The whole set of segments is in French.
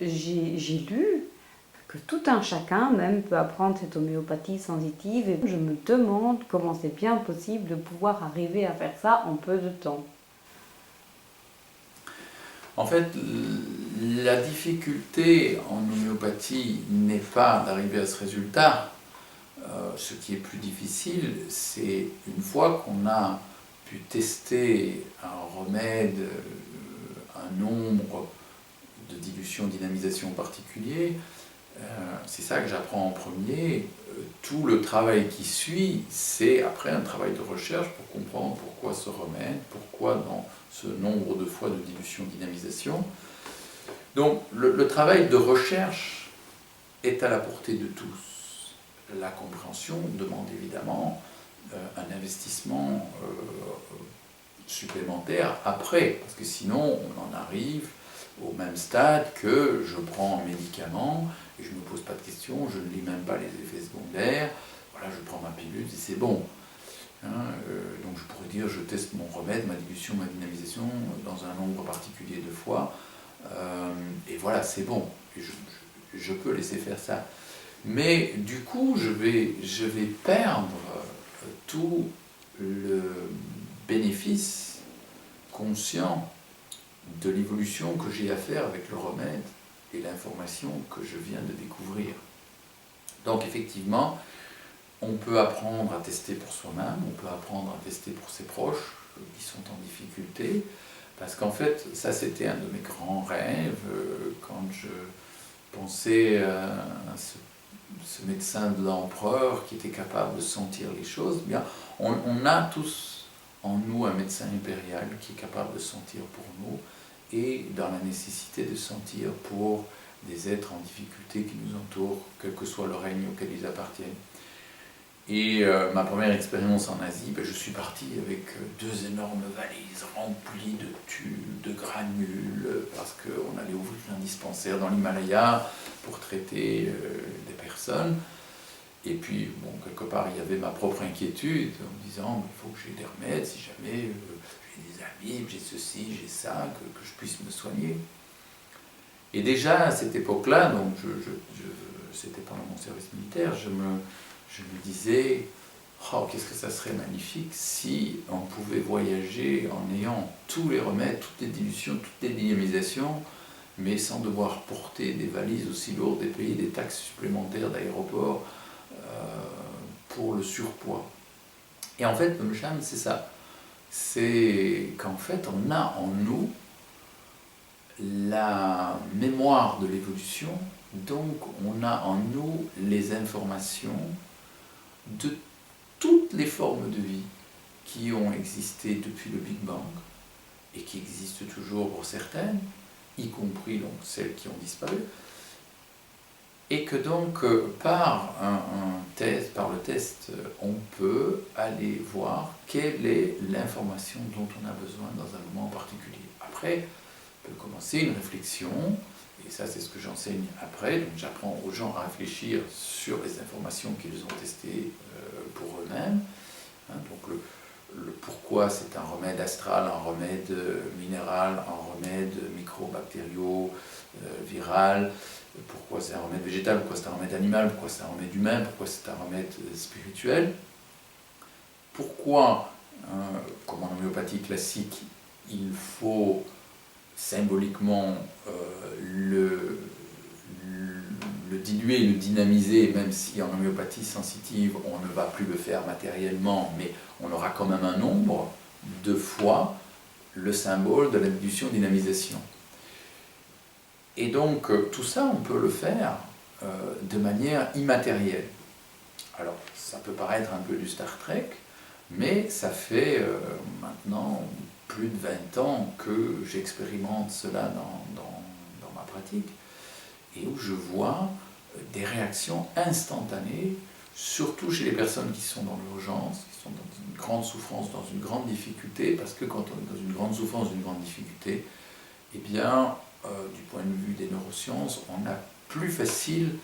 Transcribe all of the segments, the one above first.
j'ai lu que tout un chacun même peut apprendre cette homéopathie sensitive et je me demande comment c'est bien possible de pouvoir arriver à faire ça en peu de temps. En fait, la difficulté en homéopathie n'est pas d'arriver à ce résultat. Ce qui est plus difficile, c'est une fois qu'on a pu tester un remède, un nombre de dilution, dynamisation particulier, c'est ça que j'apprends en premier. Tout le travail qui suit, c'est après un travail de recherche pour comprendre pourquoi ce remède, pourquoi dans ce nombre de fois de dilution, dynamisation. Donc le travail de recherche est à la portée de tous. La compréhension demande évidemment un investissement supplémentaire après, parce que sinon on en arrive au même stade que je prends un médicament et je ne me pose pas de questions, je ne lis même pas les effets secondaires, voilà, je prends ma pilule et c'est bon. Donc je pourrais dire je teste mon remède, ma dilution, ma dynamisation dans un nombre particulier de fois, et voilà, c'est bon, et je peux laisser faire ça. Mais du coup, je vais perdre tout le bénéfice conscient de l'évolution que j'ai à faire avec le remède et l'information que je viens de découvrir. Donc effectivement, on peut apprendre à tester pour soi-même, on peut apprendre à tester pour ses proches qui sont en difficulté, parce qu'en fait, ça c'était un de mes grands rêves, quand je pensais à ce médecin de l'empereur qui était capable de sentir les choses. Bien, on a tous en nous un médecin impérial qui est capable de sentir pour nous, et dans la nécessité de sentir pour des êtres en difficulté qui nous entourent, quel que soit le règne auquel ils appartiennent. Et ma première expérience en Asie, je suis parti avec 2 énormes valises remplies de tubes, de granules, parce qu'on allait ouvrir un dispensaire dans l'Himalaya pour traiter des personnes. Et puis, bon, quelque part, il y avait ma propre inquiétude en me disant il faut que j'ai des remèdes, si jamais j'ai des amis, j'ai ceci, j'ai ça, que je puisse me soigner. Et déjà à cette époque-là, donc c'était pendant mon service militaire, je me disais oh, qu'est-ce que ça serait magnifique si on pouvait voyager en ayant tous les remèdes, toutes les dilutions, toutes les dynamisations, mais sans devoir porter des valises aussi lourdes et payer des taxes supplémentaires d'aéroport pour le surpoids. Et en fait, le charme, c'est ça. C'est qu'en fait, on a en nous la mémoire de l'évolution, donc on a en nous les informations de toutes les formes de vie qui ont existé depuis le Big Bang et qui existent toujours pour certaines, y compris donc celles qui ont disparu, et que donc par par le test, on peut aller voir quelle est l'information dont on a besoin dans un moment particulier. Après, peut commencer une réflexion, et ça c'est ce que j'enseigne après, donc j'apprends aux gens à réfléchir sur les informations qu'ils ont testées pour eux-mêmes, donc le pourquoi c'est un remède astral, un remède minéral, un remède microbactériaux, viral, pourquoi c'est un remède végétal, pourquoi c'est un remède animal, pourquoi c'est un remède humain, pourquoi c'est un remède spirituel, pourquoi, comme en homéopathie classique, il faut symboliquement le diluer, le dynamiser, même si en homéopathie sensitive on ne va plus le faire matériellement, mais on aura quand même un nombre de fois le symbole de la dilution-dynamisation. Et donc tout ça on peut le faire de manière immatérielle. Alors ça peut paraître un peu du Star Trek, mais ça fait maintenant plus de 20 ans que j'expérimente cela dans ma pratique, et où je vois des réactions instantanées, surtout chez les personnes qui sont dans l'urgence, qui sont dans une grande souffrance, dans une grande difficulté, parce que quand on est dans une grande souffrance, une grande difficulté, eh bien, du point de vue des neurosciences, on a plus facile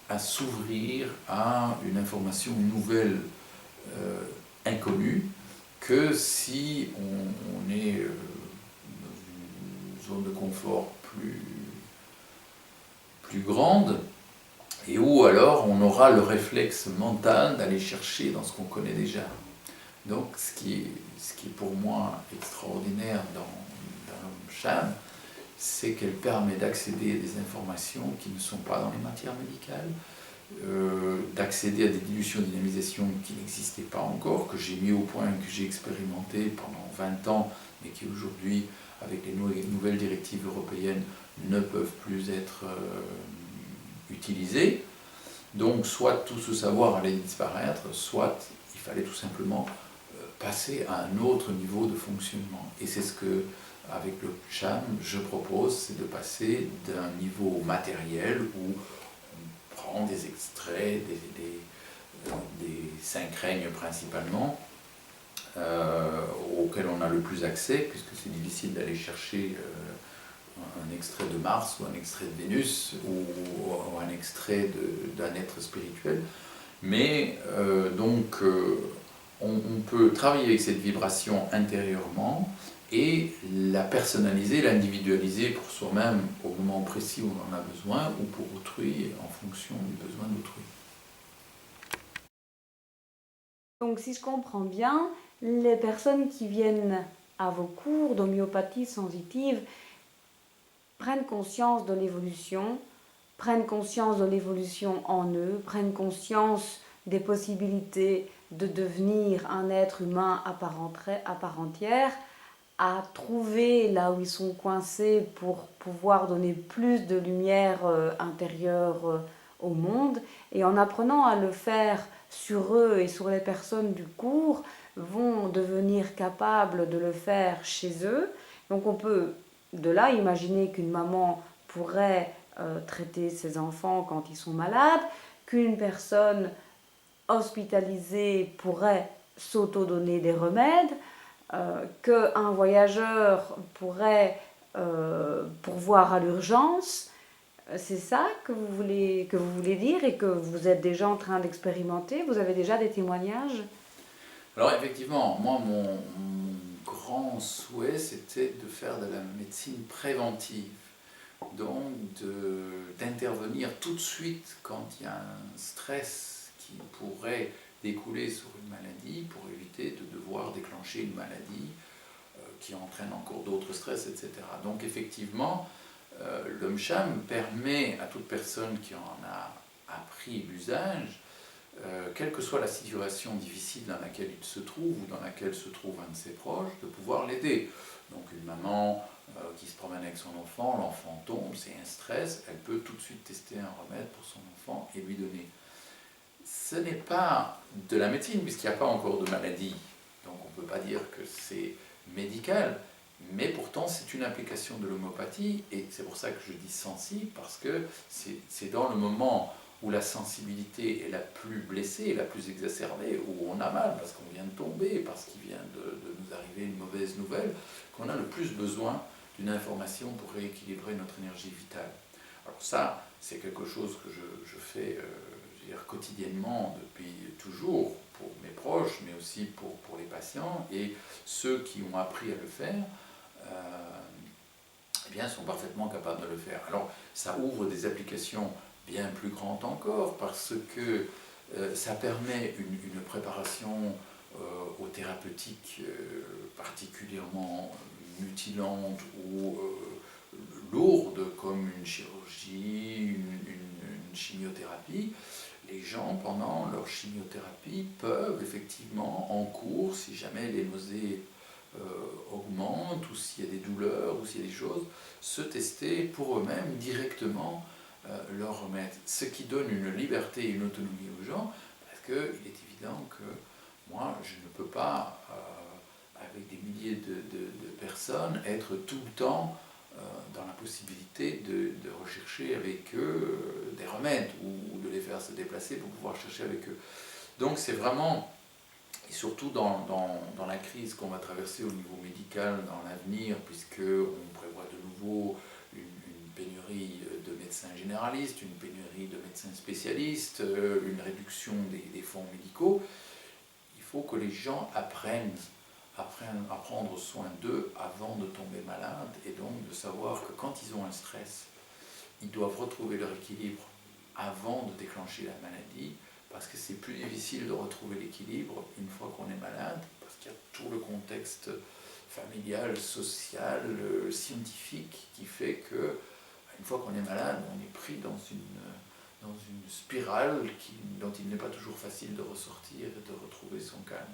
à s'ouvrir à une information nouvelle, inconnue, que si on est dans une zone de confort plus plus grande, et où alors on aura le réflexe mental d'aller chercher dans ce qu'on connaît déjà. Donc ce qui est pour moi extraordinaire dans l'homme-cham, c'est qu'elle permet d'accéder à des informations qui ne sont pas dans les matières médicales, d'accéder à des dilutions dynamisation qui n'existaient pas encore, que j'ai mis au point, que j'ai expérimenté pendant 20 ans, mais qui aujourd'hui, avec les nouvelles directives européennes, ne peuvent plus être utilisées. Donc soit tout ce savoir allait disparaître, soit il fallait tout simplement passer à un autre niveau de fonctionnement. Et c'est ce que, avec le CHAM, je propose, c'est de passer d'un niveau matériel où on prend des extraits des 5 règnes principalement, auxquels on a le plus accès, puisque c'est difficile d'aller chercher un extrait de Mars ou un extrait de Vénus ou un extrait d'un être spirituel. Mais on peut travailler avec cette vibration intérieurement et la personnaliser, l'individualiser pour soi-même au moment précis où on en a besoin ou pour autrui en fonction du besoin d'autrui. Donc si je comprends bien, les personnes qui viennent à vos cours d'homéopathie sensitive prennent conscience de l'évolution, prennent conscience de l'évolution en eux, prennent conscience des possibilités de devenir un être humain à part entière, à trouver là où ils sont coincés pour pouvoir donner plus de lumière intérieure au monde. Et en apprenant à le faire sur eux et sur les personnes du cours, vont devenir capables de le faire chez eux. Donc on peut de là imaginer qu'une maman pourrait traiter ses enfants quand ils sont malades, qu'une personne hospitalisée pourrait s'auto-donner des remèdes, qu'un voyageur pourrait pourvoir à l'urgence. C'est ça que vous voulez dire et que vous êtes déjà en train d'expérimenter? Vous avez déjà des témoignages? Alors effectivement, moi mon grand souhait c'était de faire de la médecine préventive, donc d'intervenir tout de suite quand il y a un stress qui pourrait découler sur une maladie pour éviter de devoir déclencher une maladie qui entraîne encore d'autres stress, etc. Donc effectivement, l'homme-cham permet à toute personne qui en a appris l'usage, quelle que soit la situation difficile dans laquelle il se trouve ou dans laquelle se trouve un de ses proches, de pouvoir l'aider. Donc une maman qui se promène avec son enfant, l'enfant tombe, c'est un stress, elle peut tout de suite tester un remède pour son enfant et lui donner. Ce n'est pas de la médecine puisqu'il n'y a pas encore de maladie, donc on ne peut pas dire que c'est médical, mais pourtant c'est une application de l'homéopathie et c'est pour ça que je dis sensible parce que c'est dans le moment où la sensibilité est la plus blessée, la plus exacerbée, où on a mal parce qu'on vient de tomber, parce qu'il vient de nous arriver une mauvaise nouvelle, qu'on a le plus besoin d'une information pour rééquilibrer notre énergie vitale. Alors ça, c'est quelque chose que je fais quotidiennement depuis toujours pour mes proches, mais aussi pour les patients, et ceux qui ont appris à le faire, eh bien, sont parfaitement capables de le faire. Alors, ça ouvre des applications bien plus grandes encore, parce que ça permet une préparation aux thérapeutiques particulièrement mutilantes ou lourdes, comme une chirurgie, une chimiothérapie. Les gens, pendant leur chimiothérapie, peuvent effectivement, en cours, si jamais les nausées augmentent, ou s'il y a des douleurs, ou s'il y a des choses, se tester pour eux-mêmes directement leur remède. Ce qui donne une liberté et une autonomie aux gens, parce qu'il est évident que moi, je ne peux pas, avec des milliers de personnes, être tout le temps dans la possibilité de rechercher avec eux des remèdes ou de les faire se déplacer pour pouvoir chercher avec eux. Donc c'est vraiment, et surtout dans la crise qu'on va traverser au niveau médical dans l'avenir, puisqu'on prévoit de nouveau une pénurie de médecins généralistes, une pénurie de médecins spécialistes, une réduction des fonds médicaux, il faut que les gens apprennent à prendre soin d'eux avant de tomber malade, et donc de savoir que quand ils ont un stress, ils doivent retrouver leur équilibre avant de déclencher la maladie, parce que c'est plus difficile de retrouver l'équilibre une fois qu'on est malade, parce qu'il y a tout le contexte familial, social, scientifique qui fait que une fois qu'on est malade, on est pris dans une spirale dont il n'est pas toujours facile de ressortir et de retrouver son calme.